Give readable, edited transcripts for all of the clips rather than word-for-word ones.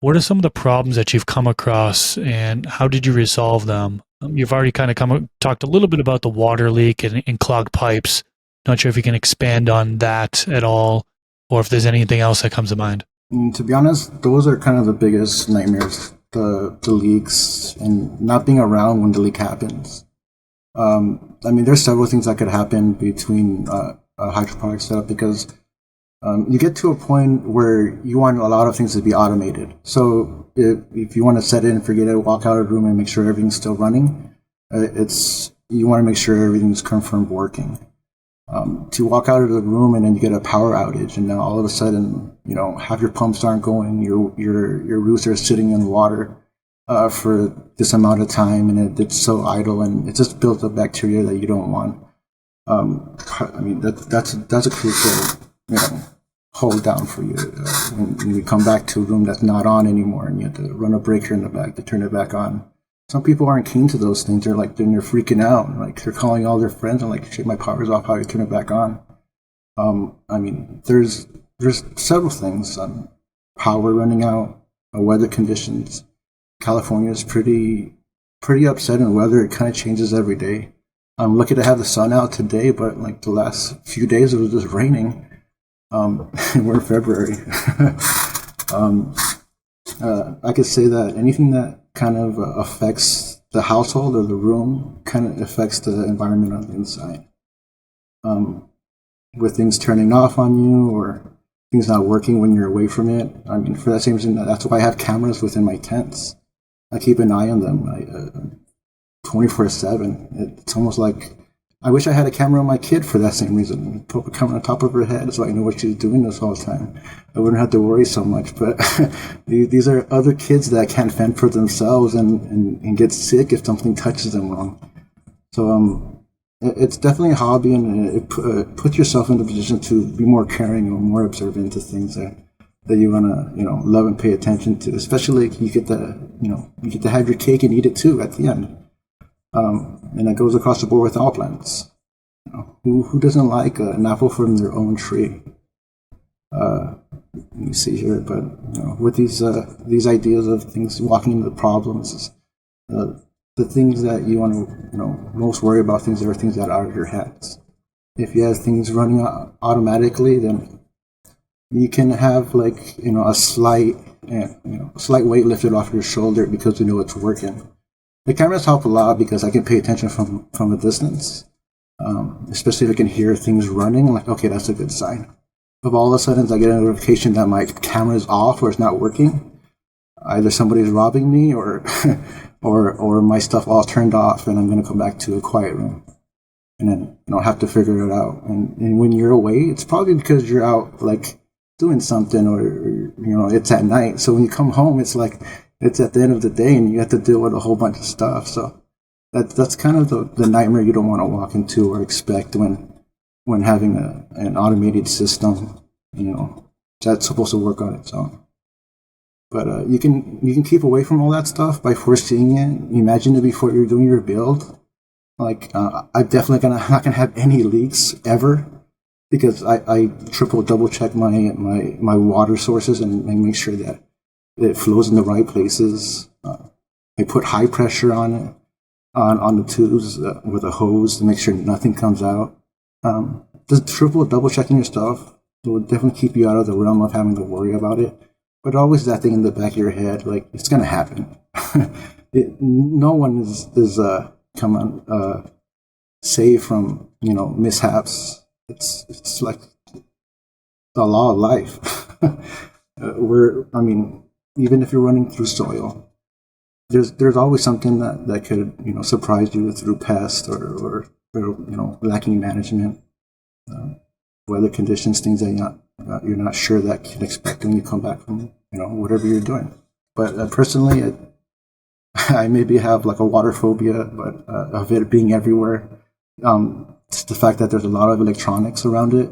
What are some of the problems that you've come across, and how did you resolve them? You've already kind of talked a little bit about the water leak and clogged pipes. Not sure if you can expand on that at all, or if there's anything else that comes to mind. To be honest, those are kind of the biggest nightmares. The leaks and not being around when the leak happens. I mean, there's several things that could happen between a hydroponic setup because you get to a point where you want a lot of things to be automated. So if you want to set it and forget it, walk out of the room and make sure everything's still running, it's you want to make sure everything's confirmed working. To walk out of the room and then you get a power outage, and now all of a sudden, half your pumps aren't going, your roofs are sitting in water for this amount of time, and it's so idle, and it just builds up bacteria that you don't want. I mean, that's a crucial, hold down for you when you come back to a room that's not on anymore, and you have to run a breaker in the back to turn it back on. Some people aren't keen to those things. They're freaking out. Like they're calling all their friends and like, shit, my power's off. How do you turn it back on? I mean, there's several things. Power running out, weather conditions. California is pretty upset in weather. It kind of changes every day. I'm lucky to have the sun out today, but like the last few days it was just raining. We're in February. um, I could say that anything that kind of affects the household or the room kind of affects the environment on the inside. With things turning off on you or things not working when you're away from it. I mean, for that same reason, that's why I have cameras within my tents. I keep an eye on them 24/7. It's almost like I wish I had a camera on my kid for that same reason. Put a camera on top of her head so I know what she's doing this whole time. I wouldn't have to worry so much. But these are other kids that can't fend for themselves and get sick if something touches them wrong. So it's definitely a hobby, and it puts yourself in the position to be more caring or more observant to things that you want to love and pay attention to. Especially you get to have your cake and eat it too at the end. And that goes across the board with all plants. Who doesn't like an apple from their own tree? Let me see here, but with these ideas of things walking into problems, the things that you want to most worry about things are things that are out of your hands. If you have things running automatically, then you can have a slight weight lifted off your shoulder because you know it's working. The cameras help a lot because I can pay attention from a distance, especially if I can hear things running. Like, okay, that's a good sign. If all of a sudden I get a notification that my camera is off or it's not working, either somebody's robbing me or or my stuff all turned off, and I'm going to come back to a quiet room, and then have to figure it out. And when you're away, it's probably because you're out like doing something, or it's at night. So when you come home, it's like it's at the end of the day, and you have to deal with a whole bunch of stuff. So that's kind of the nightmare you don't want to walk into or expect when having an automated system, that's supposed to work on its own. But you can keep away from all that stuff by foreseeing it. Imagine it before you're doing your build. Like I'm definitely not gonna have any leaks ever because I triple double check my water sources and make sure that it flows in the right places. I put high pressure on it on the tubes with a hose to make sure nothing comes out. Just triple double checking your stuff will definitely keep you out of the realm of having to worry about it. But always that thing in the back of your head, like it's gonna happen. No one is safe from mishaps. It's like the law of life. Even if you're running through soil, there's always something that could surprise you through pests or lacking management, weather conditions, things that you're not sure that you can expect when you come back from whatever you're doing. But personally, I maybe have like a water phobia, but of it being everywhere. It's the fact that there's a lot of electronics around it.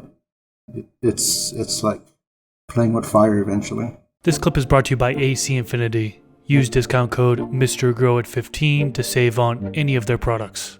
It's like playing with fire eventually. This clip is brought to you by AC Infinity. Use discount code Mr. Grow at 15 to save on any of their products.